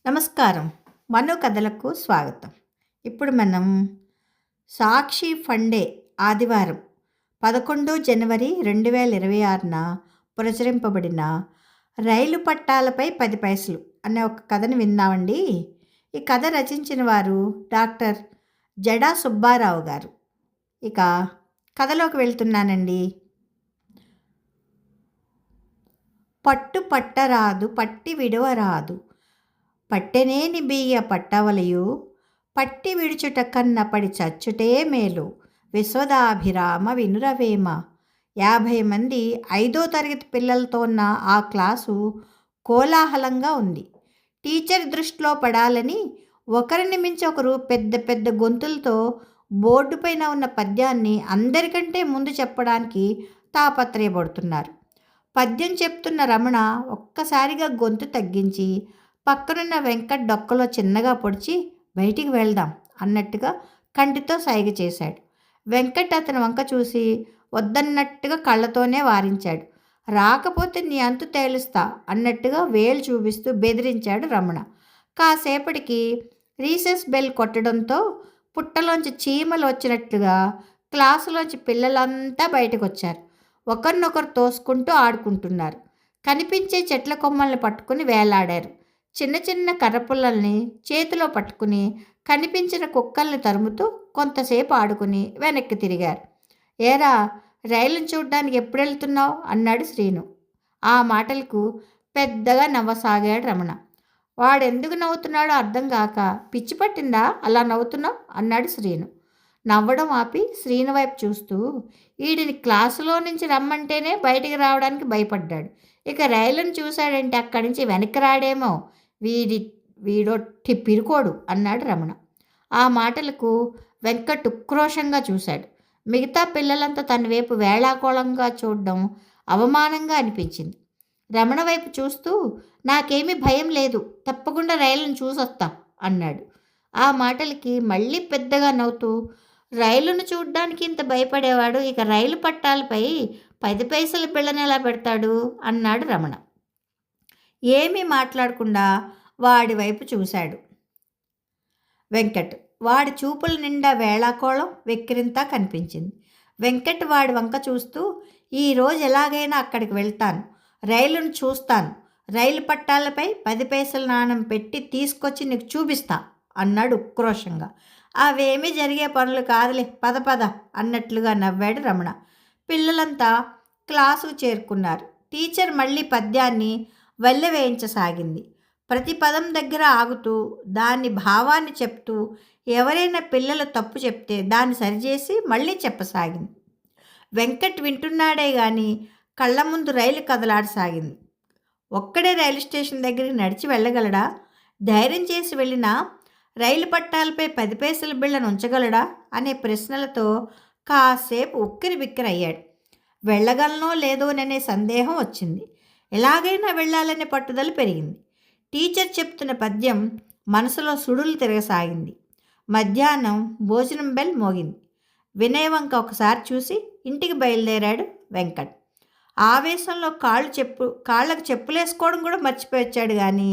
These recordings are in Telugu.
నమస్కారం. మనో కథలకు స్వాగతం. ఇప్పుడు మనం సాక్షి ఫండే ఆదివారం 11 జనవరి 2026న ప్రచురింపబడిన రైలు పట్టాలపై 10 పైసలు అనే ఒక కథను విందామండి. ఈ కథ రచించిన వారు డాక్టర్ జడా సుబ్బారావు గారు. ఇక కథలోకి వెళ్తున్నానండి. పట్టు పట్టరాదు పట్టి విడవరాదు, పట్టెనేని బియ్య పట్టవలయు, పట్టి విడుచుట కన్న పడి చచ్చుటే మేలు, విశ్వదాభిరామ వినురవేమ. 50 మంది 5వ తరగతి పిల్లలతో ఉన్న ఆ క్లాసు కోలాహలంగా ఉంది. టీచర్ దృష్టిలో పడాలని ఒకరిని మించి ఒకరు పెద్ద పెద్ద గొంతులతో బోర్డు పైన ఉన్న పద్యాన్ని అందరికంటే ముందు చెప్పడానికి తాపత్రయపడుతున్నారు. పద్యం చెప్తున్న రమణ ఒక్కసారిగా గొంతు తగ్గించి పక్కనున్న వెంకట్ డొక్కలో చిన్నగా పొడిచి బయటికి వెళ్దాం అన్నట్టుగా కంటితో సైగ చేశాడు. వెంకట్ అతని వంక చూసి వద్దన్నట్టుగా కళ్ళతోనే వారించాడు. రాకపోతే నీ అంతు తేలుస్తా అన్నట్టుగా వేలు చూపిస్తూ బెదిరించాడు రమణ. కాసేపటికి రీసెస్ బెల్ కొట్టడంతో పుట్టలోంచి చీమలు వచ్చినట్లుగా క్లాసులోంచి పిల్లలంతా బయటకు వచ్చారు. ఒకరినొకరు తోసుకుంటూ ఆడుకుంటున్నారు. కనిపించే చెట్ల కొమ్మల్ని పట్టుకుని వేలాడారు. చిన్న చిన్న కర్రపుల్లల్ని చేతిలో పట్టుకుని కనిపించిన కుక్కల్ని తరుముతూ కొంతసేపు ఆడుకుని వెనక్కి తిరిగారు. ఏరా, రైలును చూడ్డానికి ఎప్పుడు వెళ్తున్నావు అన్నాడు శ్రీను. ఆ మాటలకు పెద్దగా నవ్వసాగాడు రమణ. వాడెందుకు నవ్వుతున్నాడో అర్థం కాక, పిచ్చి పట్టిందా అలా నవ్వుతున్నావు అన్నాడు శ్రీను. నవ్వడం ఆపి శ్రీను వైపు చూస్తూ, వీడిని క్లాసులో నుంచి రమ్మంటేనే బయటికి రావడానికి భయపడ్డాడు. ఇక రైలును చూశాడంటే అక్కడి నుంచి వెనక్కి రాడేమో, వీడొట్టి పిరుకోడు అన్నాడు రమణ. ఆ మాటలకు వెంకట్ ఉక్రోషంగా చూశాడు. మిగతా పిల్లలంతా తన వైపు వేళాకోళంగా చూడడం అవమానంగా అనిపించింది. రమణ వైపు చూస్తూ, నాకేమీ భయం లేదు, తప్పకుండా రైలును చూసొస్తా అన్నాడు. ఆ మాటలకి మళ్ళీ పెద్దగా నవ్వుతూ, రైలును చూడ్డానికి ఇంత భయపడేవాడు ఇక రైలు పట్టాలపై 10 పైసల బిళ్ళని ఎలా పెడతాడు అన్నాడు రమణ. ఏమీ మాట్లాడకుండా వాడి వైపు చూశాడు వెంకట్. వాడి చూపుల నిండా వేళాకోళం వెక్కిరింతా కనిపించింది. వెంకట్ వాడి వంక చూస్తూ, ఈరోజు ఎలాగైనా అక్కడికి వెళ్తాను, రైలును చూస్తాను, రైలు పట్టాలపై 10 పైసల నాణం పెట్టి తీసుకొచ్చి నీకు చూపిస్తా అన్నాడు ఉక్రోషంగా. అవేమీ జరిగే పనులు కాదులే, పద పద అన్నట్లుగా నవ్వాడు రమణ. పిల్లలంతా క్లాసుకు చేరుకున్నారు. టీచర్ మళ్ళీ పద్యాన్ని వల్లెవేయించసాగింది. ప్రతి పదం దగ్గర ఆగుతూ దాని భావాన్ని చెప్తూ ఎవరైనా పిల్లలు తప్పు చెప్తే దాన్ని సరిచేసి మళ్ళీ చెప్పసాగింది. వెంకట్ వింటున్నాడే కానీ కళ్ళ ముందు రైలు కదలాడసాగింది. ఒక్కడే రైలు స్టేషన్ దగ్గరికి నడిచి వెళ్ళగలడా? ధైర్యం చేసి వెళ్ళినా రైలు పట్టాలపై 10 పైసల బిళ్ళను ఉంచగలడా అనే ప్రశ్నలతో కాసేపు ఉక్కిరి బిక్కిరి అయ్యాడు. వెళ్ళగలనో లేదోననే సందేహం వచ్చింది. ఎలాగైనా వెళ్ళాలనే పట్టుదల పెరిగింది. టీచర్ చెప్తున్న పద్యం మనసులో సుడులు తిరగసాగింది. మధ్యాహ్నం భోజనం బెల్ మోగింది. వినయ్ వంక ఒకసారి చూసి ఇంటికి బయలుదేరాడు వెంకట్. ఆవేశంలో కాళ్ళకు చెప్పులేసుకోవడం కూడా మర్చిపోయొచ్చాడు. కానీ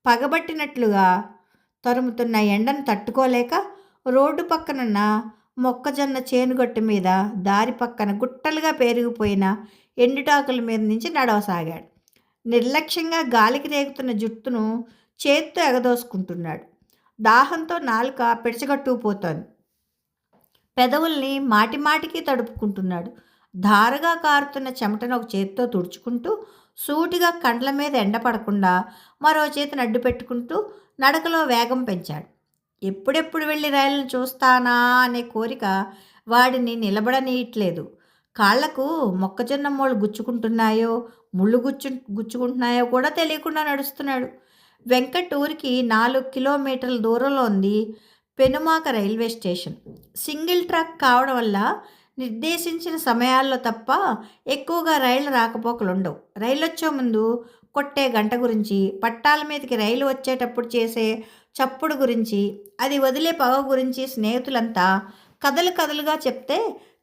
పగబట్టినట్లుగా తరుముతున్న ఎండను తట్టుకోలేక రోడ్డు పక్కనున్న మొక్కజొన్న చేనుగట్టు మీద దారి పక్కన గుట్టలుగా పెరిగిపోయిన ఎండుటాకుల మీద నుంచి నడవసాగాడు. నిర్లక్ష్యంగా గాలికి రేగుతున్న జుట్టును చేత్తో ఎగదోసుకుంటున్నాడు. దాహంతో నాలుక పిడచగట్టుకుపోతోంది. పెదవుల్ని మాటిమాటికి తడుపుకుంటున్నాడు. ధారగా కారుతున్న చెమటను ఒక చేత్తో తుడుచుకుంటూ సూటిగా కండ్ల మీద ఎండ పడకుండా మరో చేతిని అడ్డు పెట్టుకుంటూ నడకలో వేగం పెంచాడు. ఎప్పుడెప్పుడు వెళ్ళి రైలును చూస్తానా అనే కోరిక వాడిని నిలబడనీయట్లేదు. కాళ్లకు మొక్కజొన్న మోళ్ళు గుచ్చుకుంటున్నాయో ముళ్ళు గుచ్చుకుంటున్నాయో కూడా తెలియకుండా నడుస్తున్నాడు. వెంకట్ ఊరికి 4 కిలోమీటర్ల దూరంలో ఉంది Penumaka railway station. Single track కావడం వల్ల నిర్దేశించిన సమయాల్లో తప్ప ఎక్కువగా రైళ్ల రాకపోకలు ఉండవు. రైలు వచ్చే ముందు కొట్టే గంట గురించి, పట్టాల మీదకి రైలు వచ్చేటప్పుడు చేసే చప్పుడు గురించి, అది వదిలే పొగ గురించి స్నేహితులంతా కథలుగా చెప్తే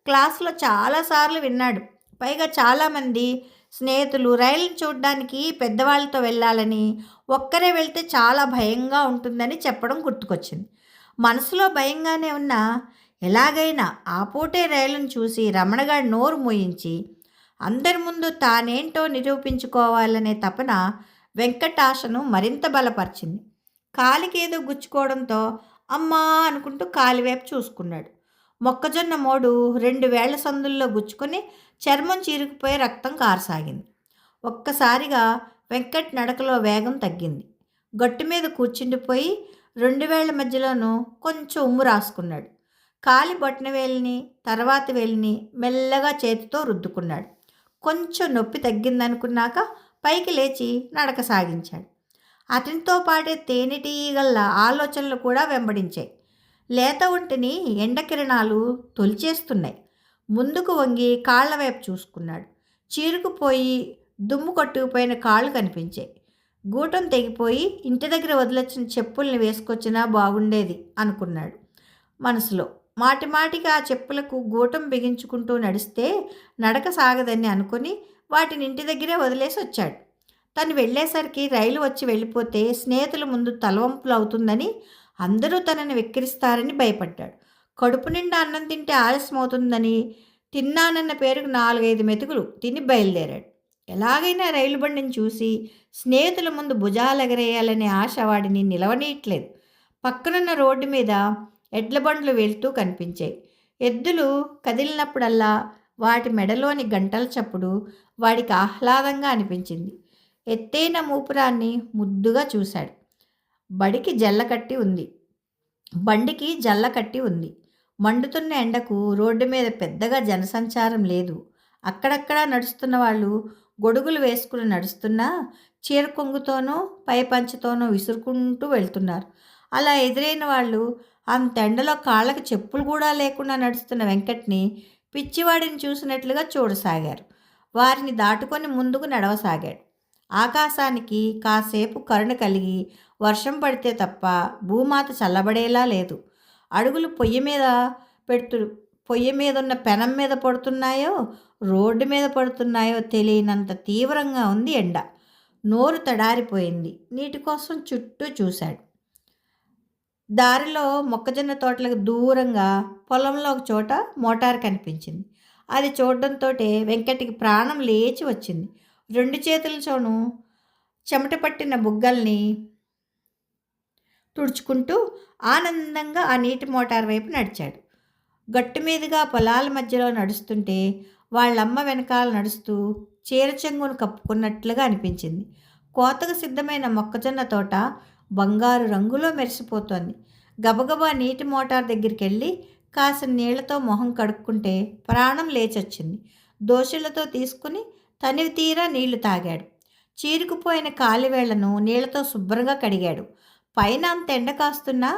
క్లాసులో చాలాసార్లు విన్నాడు. పైగా చాలామంది స్నేహితులు రైలుని చూడ్డానికి పెద్దవాళ్ళతో వెళ్ళాలని, ఒక్కరే వెళ్తే చాలా భయంగా ఉంటుందని చెప్పడం గుర్తుకొచ్చింది. మనసులో భయంగానే ఉన్నా ఎలాగైనా ఆ పూటే రైలును చూసి రమణగాడి నోరు మూయించి అందరి ముందు తానేంటో నిరూపించుకోవాలనే తపన వెంకటాశను మరింత బలపరిచింది. కాలికేదో గుచ్చుకోవడంతో అమ్మా అనుకుంటూ కాలివైపు చూసుకున్నాడు. మొక్కజొన్న మోడు 2 వేళ్ల సందుల్లో గుచ్చుకొని చర్మం చీరుకుపోయి రక్తం కారసాగింది. ఒక్కసారిగా వెంకట్ నడకలో వేగం తగ్గింది. గట్టు మీద కూర్చుండిపోయి 2 వేళ్ల మధ్యలోనూ కొంచెం ఉమ్ము రాసుకున్నాడు. కాలి బొటనవేలిని తర్వాతి వేలిని మెల్లగా చేతితో రుద్దుకున్నాడు. కొంచెం నొప్పి తగ్గిందనుకున్నాక పైకి లేచి నడక సాగించాడు. అతనితో పాటే తేనెటీగల ఆలోచనలు కూడా వెంబడించాయి. లేత ఒంటిని ఎండకిరణాలు తొలిచేస్తున్నాయి. ముందుకు వంగి కాళ్ల వైపు చూసుకున్నాడు. చీరుకుపోయి దుమ్ము కొట్టుకుపోయిన కాళ్ళు కనిపించాయి. గూటం తెగిపోయి ఇంటి దగ్గర వదిలొచ్చిన చెప్పుల్ని వేసుకొచ్చినా బాగుండేది అనుకున్నాడు మనసులో. మాటిమాటికి ఆ చెప్పులకు గూటం బిగించుకుంటూ నడిస్తే నడక సాగదని అనుకుని వాటిని ఇంటి దగ్గరే వదిలేసి వచ్చాడు. తను వెళ్ళేసరికి రైలు వచ్చి వెళ్ళిపోతే స్నేహితుల ముందు తలవంపులు అవుతుందని, అందరూ తనని వెక్కిరిస్తారని భయపడ్డాడు. కడుపు నిండా అన్నం తింటే ఆలస్యం అవుతుందని తిన్నానన్న పేరుకు 4-5 మెతుకులు తిని బయలుదేరాడు. ఎలాగైనా రైలు బండిని చూసి స్నేహితుల ముందు భుజాలెగరేయాలనే ఆశ వాడిని నిలవనీయట్లేదు. పక్కనున్న రోడ్డు మీద ఎడ్ల బండ్లు వెళ్తూ కనిపించాయి. ఎద్దులు కదిలినప్పుడల్లా వాటి మెడలోని గంటల చప్పుడు వాడికి ఆహ్లాదంగా అనిపించింది. ఎత్తైన మూపురాన్ని ముద్దుగా చూశాడు. బండికి జల్ల కట్టి ఉంది. మండుతున్న ఎండకు రోడ్డు మీద పెద్దగా జనసంచారం లేదు. అక్కడక్కడా నడుస్తున్న వాళ్ళు గొడుగులు వేసుకుని నడుస్తున్నా చీర కొంగుతోనో పై పంచతోనో విసురుకుంటూ వెళ్తున్నారు. అలా ఎదురైన వాళ్ళు అంత ఎండలో కాళ్ళకి చెప్పులు కూడా లేకుండా నడుస్తున్న వెంకట్ని పిచ్చివాడిని చూసినట్లుగా చూడసాగారు. వారిని దాటుకొని ముందుకు నడవసాగాడు. ఆకాశానికి కాసేపు కరుణ కలిగి వర్షం పడితే తప్ప భూమాత చల్లబడేలా లేదు. అడుగులు పొయ్యి మీద ఉన్న పెనం మీద పడుతున్నాయో రోడ్డు మీద పడుతున్నాయో తెలియనంత తీవ్రంగా ఉంది ఎండ. నోరు తడారిపోయింది. నీటి కోసం చుట్టూ చూశాడు. దారిలో మొక్కజొన్న తోటలకు దూరంగా పొలంలో ఒక చోట మోటార్ కనిపించింది. అది చూడడంతోటే వెంకటికి ప్రాణం లేచి వచ్చింది. 2 చేతులతోనూ చెమట పట్టిన బుగ్గల్ని తుడుచుకుంటూ ఆనందంగా ఆ నీటి మోటార్ వైపు నడిచాడు. గట్టు మీదుగా పొలాల మధ్యలో నడుస్తుంటే వాళ్ళమ్మ వెనకాల నడుస్తూ చీర చెంగును కప్పుకున్నట్లుగా అనిపించింది. కోతకు సిద్ధమైన మొక్కజొన్న తోట బంగారు రంగులో మెరిసిపోతోంది. గబగబా నీటి మోటార్ దగ్గరికి వెళ్ళి కాసిన నీళ్లతో మొహం కడుక్కుంటే ప్రాణం లేచొచ్చింది. దోశలతో తీసుకుని తనివి తీరా నీళ్లు తాగాడు. చీరుకుపోయిన కాలివేళ్లను నీళ్లతో శుభ్రంగా కడిగాడు. పైన అంత ఎండ కాస్తున్నా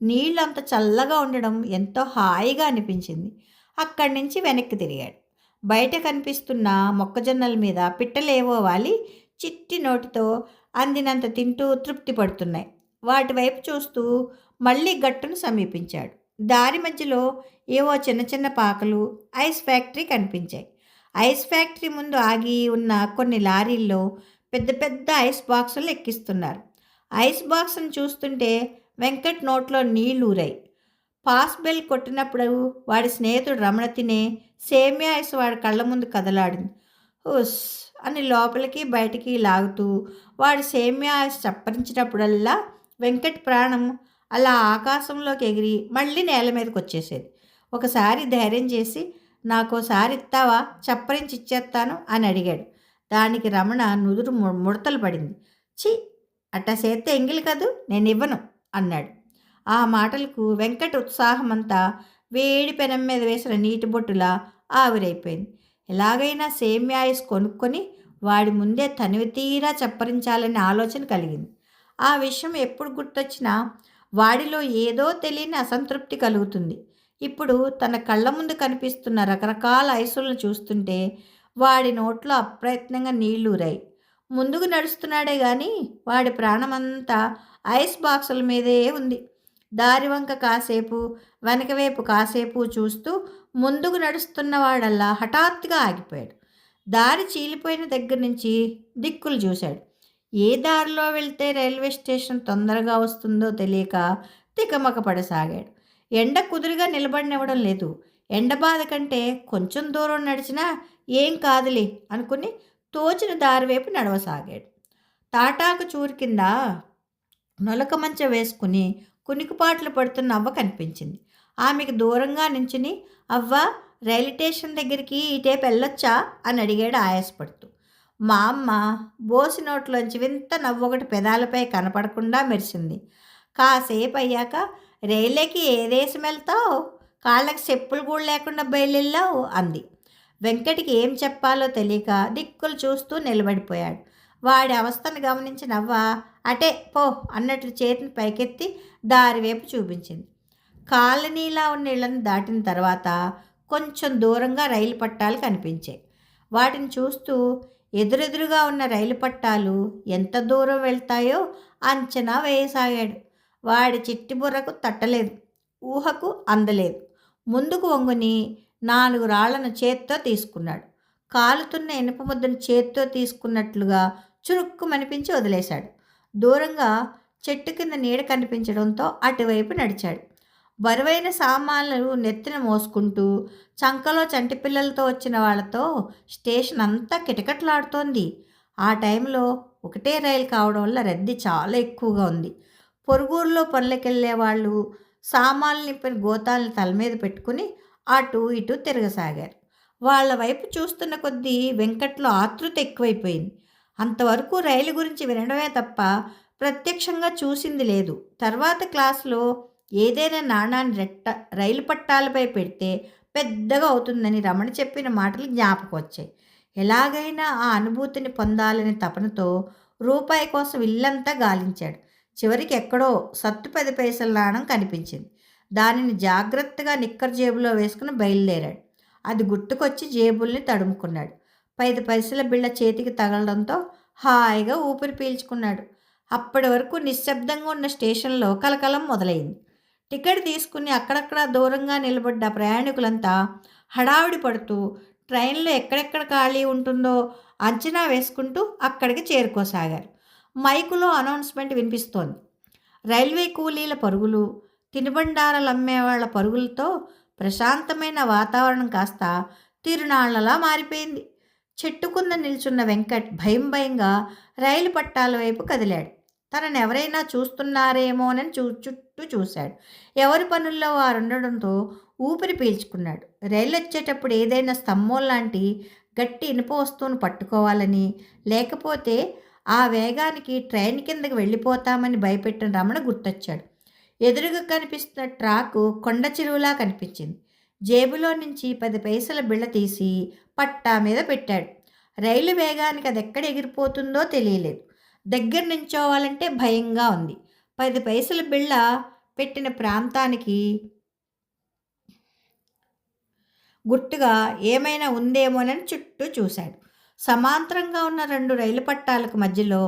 నీళ్లు అంత చల్లగా ఉండడం ఎంతో హాయిగా అనిపించింది. అక్కడి నుంచి వెనక్కి తిరిగాడు. బయట కనిపిస్తున్న మొక్కజొన్నల మీద పిట్టలేవో వాలి చిట్టి నోటితో అందినంత తింటూ తృప్తి పడుతున్నాయి. వాటి వైపు చూస్తూ మళ్ళీ గట్టును సమీపించాడు. దారి మధ్యలో ఏవో చిన్న చిన్న పాకలు, ఐస్ ఫ్యాక్టరీ కనిపించాయి. ఐస్ ఫ్యాక్టరీ ముందు ఆగి ఉన్న కొన్ని లారీల్లో పెద్ద పెద్ద ఐస్ బాక్సులు ఎక్కిస్తున్నారు. ఐస్ బాక్స్ను చూస్తుంటే వెంకట్ నోట్లో నీళ్లు ఊరాయి. పాస్ బెల్ కొట్టినప్పుడు వాడి స్నేహితుడు రమణ తినే సేమియా ఐస్ వాడి కళ్ళ ముందు కదలాడింది. హుస్ అని లోపలికి బయటికి లాగుతూ వాడి సేమియా ఐస్ చప్పరించినప్పుడల్లా వెంకట్ ప్రాణం అలా ఆకాశంలోకి ఎగిరి మళ్ళీ నేల మీదకి వచ్చేసేది. ఒకసారి ధైర్యం చేసి నాకోసారి ఇస్తావా, చప్పరించి ఇచ్చేస్తాను అని అడిగాడు. దానికి రమణ నుదురు ముడతలు పడింది. ఛీ, అట్టా చేస్తే ఎంగిలి కదూ, నేను ఇవ్వను అన్నాడు. ఆ మాటలకు వెంకట ఉత్సాహమంతా వేడి పెనం మీద వేసిన నీటి బొట్టులా ఆవిరైపోయింది. ఎలాగైనా సేమియా ఐస్ కొనుక్కొని వాడి ముందే తనివి తీరా చప్పరించాలనే ఆలోచన కలిగింది. ఆ విషయం ఎప్పుడు గుర్తొచ్చినా వాడిలో ఏదో తెలియని అసంతృప్తి కలుగుతుంది. ఇప్పుడు తన కళ్ళ ముందు కనిపిస్తున్న రకరకాల ఐసులను చూస్తుంటే వాడి నోట్లో అప్రయత్నంగా నీళ్లూరాయి. ముందుకు నడుస్తున్నాడే కానీ వాడి ప్రాణమంతా ఐస్ బాక్సుల మీదే ఉంది. దారి వంక కాసేపు వెనకవైపు కాసేపు చూస్తూ ముందుకు నడుస్తున్నవాడల్లా హఠాత్తుగా ఆగిపోయాడు. దారి చీలిపోయిన దగ్గర నుంచి దిక్కులు చూశాడు. ఏ దారిలో వెళ్తే రైల్వే స్టేషన్ తొందరగా వస్తుందో తెలియక తికమక పడసాగాడు. ఎండ కుదురుగా నిలబడినివ్వడం లేదు. ఎండ బాధ కంటే కొంచెం దూరం నడిచినా ఏం కాదులే అనుకుని తోచిన దారి వైపు నడవసాగాడు. తాటాకు చూరు కింద నొలక మంచం వేసుకుని కునికిపాట్లు పడుతున్న అవ్వ కనిపించింది. ఆమెకు దూరంగా నించుని, అవ్వ, రైలు స్టేషన్ దగ్గరికి ఇటేపు వెళ్ళొచ్చా అని అడిగాడు ఆయాసపడుతూ. మా అమ్మ బోసి నోట్లోంచి వింత నవ్వొకటి పెదాలపై కనపడకుండా మెరిసింది. కాసేపు అయ్యాక, రైలుకి ఏ దేశం వెళ్తావు? కాళ్ళకి చెప్పులు కూడా లేకుండా బయలుదేరావు అంది. వెంకటికి ఏం చెప్పాలో తెలియక దిక్కులు చూస్తూ నిలబడిపోయాడు. వాడి అవస్థను గమనించిన అవ్వ అటే పో అన్నట్లు చేతిని పైకెత్తి దారివైపు చూపించింది. కాలనీలా ఉన్న ఇళ్లను దాటిన తర్వాత కొంచెం దూరంగా రైలు పట్టాలు కనిపించాయి. వాటిని చూస్తూ ఎదురెదురుగా ఉన్న రైలు పట్టాలు ఎంత దూరం వెళ్తాయో అంచనా వేయసాగాడు. వాడి చిట్టి బుర్రకు తట్టలేదు, ఊహకు అందలేదు. ముందుకు వంగుని 4 రాళ్లను చేత్తో తీసుకున్నాడు. కాలుతున్న ఇనుప ముద్దను చేత్తో తీసుకున్నట్లుగా చురుక్కుమనిపించి వదిలేశాడు. దూరంగా చెట్టు కింద నీడ కనిపించడంతో అటువైపు నడిచాడు. బరువైన సామాన్లు నెత్తిన మోసుకుంటూ చంకలో చంటి పిల్లలతో వచ్చిన వాళ్ళతో స్టేషన్ అంతా కిటకిటలాడుతోంది. ఆ టైంలో ఒకటే రైలు కావడం వల్ల రద్దీ చాలా ఎక్కువగా ఉంది. పొరుగురులో పనులకెళ్ళే వాళ్ళు సామాన్లు నింపిన గోతాలను తల మీద పెట్టుకుని అటు ఇటు తిరగసాగారు. వాళ్ళ వైపు చూస్తున్న కొద్దీ వెంకట్లో ఆతృత ఎక్కువైపోయింది. అంతవరకు రైలు గురించి వినడమే తప్ప ప్రత్యక్షంగా చూసింది లేదు. తర్వాత క్లాసులో ఏదైనా నాణాన్ని రైలు పట్టాలపై పెడితే పెద్దగా అవుతుందని రమణ చెప్పిన మాటలు జ్ఞాపకం వచ్చాయి. ఎలాగైనా ఆ అనుభూతిని పొందాలని తపనతో రూపాయి కోసం ఇల్లంతా గాలించాడు. చివరికి ఎక్కడో సత్తు 10 పైసల నాణం కనిపించింది. దానిని జాగ్రత్తగా నిక్కర్ జేబులో వేసుకుని బయలుదేరాడు. అది గుర్తుకొచ్చి జేబుల్ని తడుముకున్నాడు. 10 పైసల బిళ్ళ చేతికి తగలడంతో హాయిగా ఊపిరి పీల్చుకున్నాడు. అప్పటి వరకు నిశ్శబ్దంగా ఉన్న స్టేషన్లో కలకలం మొదలైంది. టికెట్ తీసుకుని అక్కడక్కడ దూరంగా నిలబడ్డ ప్రయాణికులంతా హడావిడి పడుతూ ట్రైన్లో ఎక్కడెక్కడ ఖాళీ ఉంటుందో అంచనా వేసుకుంటూ అక్కడికి చేరుకోసాగారు. మైకులో అనౌన్స్మెంట్ వినిపిస్తోంది. రైల్వే కూలీల పరుగులు, తినుబండారాలు అమ్మేవాళ్ల పరుగులతో ప్రశాంతమైన వాతావరణం కాస్త తిరునాళ్లలా మారిపోయింది. చెట్టుకుంద నిల్చున్న వెంకట్ భయం భయంగా రైలు పట్టాల వైపు కదిలాడు. తనను ఎవరైనా చూస్తున్నారేమోనని చుట్టూ చూశాడు. ఎవరి పనుల్లో వారుండడంతో ఊపిరి పీల్చుకున్నాడు. రైలు వచ్చేటప్పుడు ఏదైనా స్తంభం లాంటి గట్టి ఇనుప వస్తువును పట్టుకోవాలని, లేకపోతే ఆ వేగానికి ట్రైన్ కిందకి వెళ్ళిపోతామని భయపెట్టిన రమణ గుర్తొచ్చాడు. ఎదురుగా కనిపిస్తున్న ట్రాకు కొండ చెరువులా కనిపించింది. జేబులో నుంచి 10 పైసల బిళ్ళ తీసి పట్టా మీద పెట్టాడు. రైలు వేగానికి అది ఎక్కడ ఎగిరిపోతుందో తెలియలేదు. దగ్గర నించోవాలంటే భయంగా ఉంది. 10 పైసల బిళ్ళ పెట్టిన ప్రాంతానికి గుర్తుగా ఏమైనా ఉందేమోనని చుట్టూ చూశాడు. సమాంతరంగా ఉన్న 2 రైలు పట్టాలకు మధ్యలో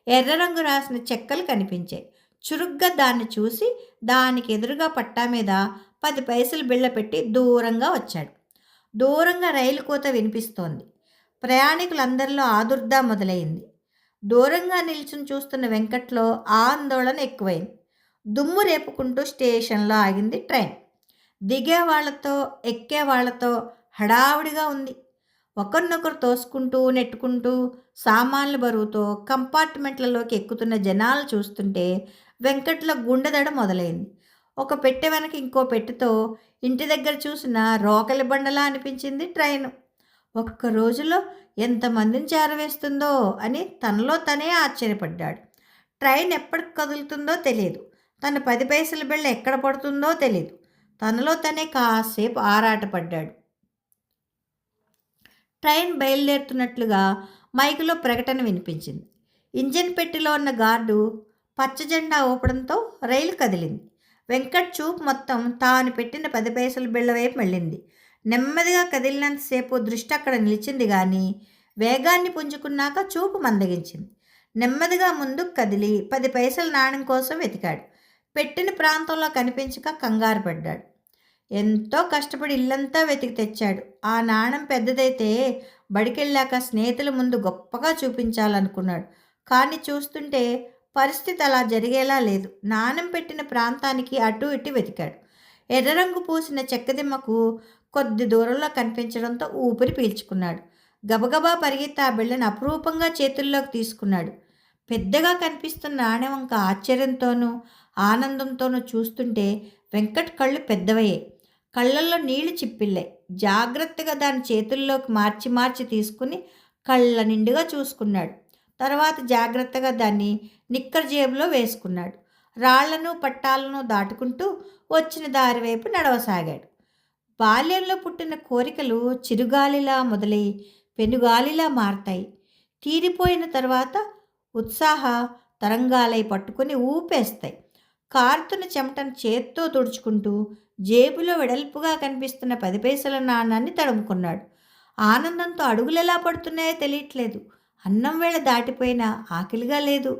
ఎర్ర రంగు రాసిన చెక్కలు కనిపించాయి. చురుగ్గా దాన్ని చూసి దానికి ఎదురుగా పట్టా మీద 10 పైసలు బిళ్ళ పెట్టి దూరంగా వచ్చాడు. దూరంగా రైలు కోత వినిపిస్తోంది. ప్రయాణికులందరిలో ఆదుర్దా మొదలైంది. దూరంగా నిల్చుని చూస్తున్న వెంకట్లో ఆందోళన ఎక్కువైంది. దుమ్ము రేపుకుంటూ స్టేషన్లో ఆగింది ట్రైన్. దిగే వాళ్లతో ఎక్కే వాళ్లతో హడావుడిగా ఉంది. ఒకరినొకరు తోసుకుంటూ నెట్టుకుంటూ సామాన్ల బరువుతో కంపార్ట్మెంట్లలోకి ఎక్కుతున్న జనాలు చూస్తుంటే వెంకట్లో గుండెదడ మొదలైంది. ఒక పెట్టె వెనక ఇంకో పెట్టెతో ఇంటి దగ్గర చూసిన రోకలి బండలా అనిపించింది ట్రైను. ఒక్క రోజులో ఎంతమందిని చేరవేస్తుందో అని తనలో తనే ఆశ్చర్యపడ్డాడు. ట్రైన్ ఎప్పటికి కదులుతుందో తెలియదు. తన 10 పైసల బిళ్ళ ఎక్కడ పడుతుందో తెలియదు. తనలో తనే కాసేపు ఆరాటపడ్డాడు. ట్రైన్ బయలుదేరుతున్నట్లుగా మైకులో ప్రకటన వినిపించింది. ఇంజిన్ పెట్టెలో ఉన్న గార్డు పచ్చజెండా ఊపడంతో రైలు కదిలింది. వెంకట్ చూపు మొత్తం తాను పెట్టిన 10 పైసల బిళ్ళ వైపు వెళ్ళింది. నెమ్మదిగా కదిలినంతసేపు దృష్టి అక్కడ నిలిచింది కానీ వేగాన్ని పుంజుకున్నాక చూపు మందగించింది. నెమ్మదిగా ముందుకు కదిలి 10 పైసల నాణెం కోసం వెతికాడు. పెట్టిన ప్రాంతంలో కనిపించక కంగారు పడ్డాడు. ఎంతో కష్టపడి ఇల్లంతా వెతికి తెచ్చాడు. ఆ నాణెం పెద్దదైతే బడికెళ్ళాక స్నేహితుల ముందు గొప్పగా చూపించాలనుకున్నాడు. కానీ చూస్తుంటే పరిస్థితి అలా జరిగేలా లేదు. నాణెం పెట్టిన ప్రాంతానికి అటూ ఇటూ వెతికాడు. ఎర్ర రంగు పూసిన చెక్కదిమ్మకు కొద్ది దూరంలో కనిపించడంతో ఊపిరి పీల్చుకున్నాడు. గబగబా పరిగెత్తి ఆ బిళ్ళను అపురూపంగా చేతుల్లోకి తీసుకున్నాడు. పెద్దగా కనిపిస్తున్న నాణెం వంక ఆశ్చర్యంతోనూ ఆనందంతోనూ చూస్తుంటే వెంకట్ కళ్ళు పెద్దవయ్యాయి. కళ్ళల్లో నీళ్లు చిప్పిల్లాయి. జాగ్రత్తగా దాని చేతుల్లోకి మార్చి మార్చి తీసుకుని కళ్ళ నిండుగా చూసుకున్నాడు. తర్వాత జాగ్రత్తగా దాన్ని నిక్కర్ జేబులో వేసుకున్నాడు. రాళ్లను పట్టాలను దాటుకుంటూ వచ్చిన దారి వైపు నడవసాగాడు. బాల్యంలో పుట్టిన కోరికలు చిరుగాలిలా మొదలై పెనుగాలిలా మారతాయి. తీరిపోయిన తర్వాత ఉత్సాహ తరంగాలై పట్టుకుని ఊపేస్తాయి. కారుతున్న చెమటను చేత్తో తుడుచుకుంటూ జేబులో వెడల్పుగా కనిపిస్తున్న 10 పైసల నాణాన్ని తడుముకున్నాడు. ఆనందంతో అడుగులెలా పడుతున్నాయో తెలియట్లేదు. అన్నం వేళ దాటిపోయినా ఆకలిగా లేదు.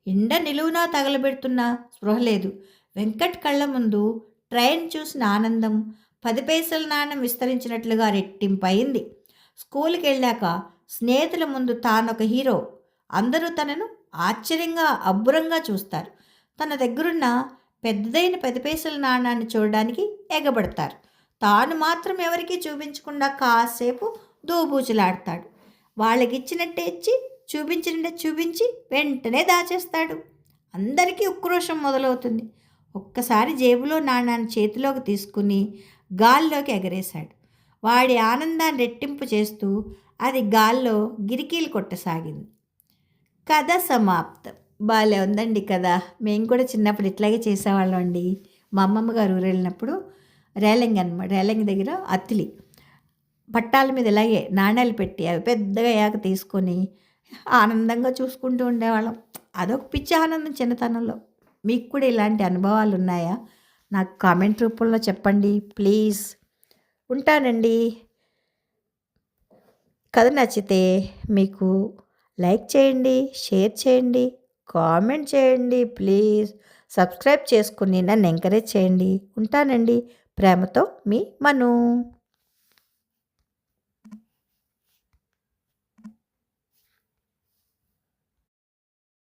ఎండ నిలువునా తగలబెడుతున్నా స్పృహ లేదు. వెంకట్ కళ్ళ ముందు ట్రైన్ చూసిన ఆనందం 10 పైసల నాణెం విస్తరించినట్లుగా రెట్టింపయింది. స్కూల్కి వెళ్ళాక స్నేహితుల ముందు తానొక హీరో. అందరూ తనను ఆశ్చర్యంగా అబ్బురంగా చూస్తారు. తన దగ్గరున్న పెద్దదైన 10 పైసల నాణాన్ని చూడడానికి ఎగబడతారు. తాను మాత్రం ఎవరికీ చూపించకుండా కాసేపు దూబూచులాడతాడు. వాళ్ళకిచ్చినట్టే ఇచ్చి చూపించినట్టే చూపించి వెంటనే దాచేస్తాడు. అందరికీ ఉక్రోషం మొదలవుతుంది. ఒక్కసారి జేబులో నాణాన్ని చేతిలోకి తీసుకుని గాల్లోకి ఎగరేశాడు. వాడి ఆనందాన్ని రెట్టింపు చేస్తూ అది గాల్లో గిరికీలు కొట్టసాగింది. కథ సమాప్తం. బాలే ఉందండి కదా. మేము కూడా చిన్నప్పుడు ఇట్లాగే చేసేవాళ్ళం అండి. మా అమ్మమ్మ గారు ఊరు వెళ్ళినప్పుడు రేలంగి అనమాట, రేలంగి దగ్గర అత్తిలి పట్టాల మీద ఇలాగే నాణ్యాలు పెట్టి అవి పెద్దగా అయ్యాక తీసుకొని ఆనందంగా చూసుకుంటూ ఉండేవాళ్ళం. అదొక పిచ్చి ఆనందం చిన్నతనంలో. మీకు కూడా ఇలాంటి అనుభవాలు ఉన్నాయా? నాకు కామెంట్ రూపంలో చెప్పండి ప్లీజ్. ఉంటానండి. కథ నచ్చితే మీకు లైక్ చేయండి, షేర్ చేయండి, కామెంట్ చేయండి ప్లీజ్. సబ్స్క్రైబ్ చేసుకుని నన్ను ఎంకరేజ్ చేయండి. ఉంటానండి. ప్రేమతో మీ మను.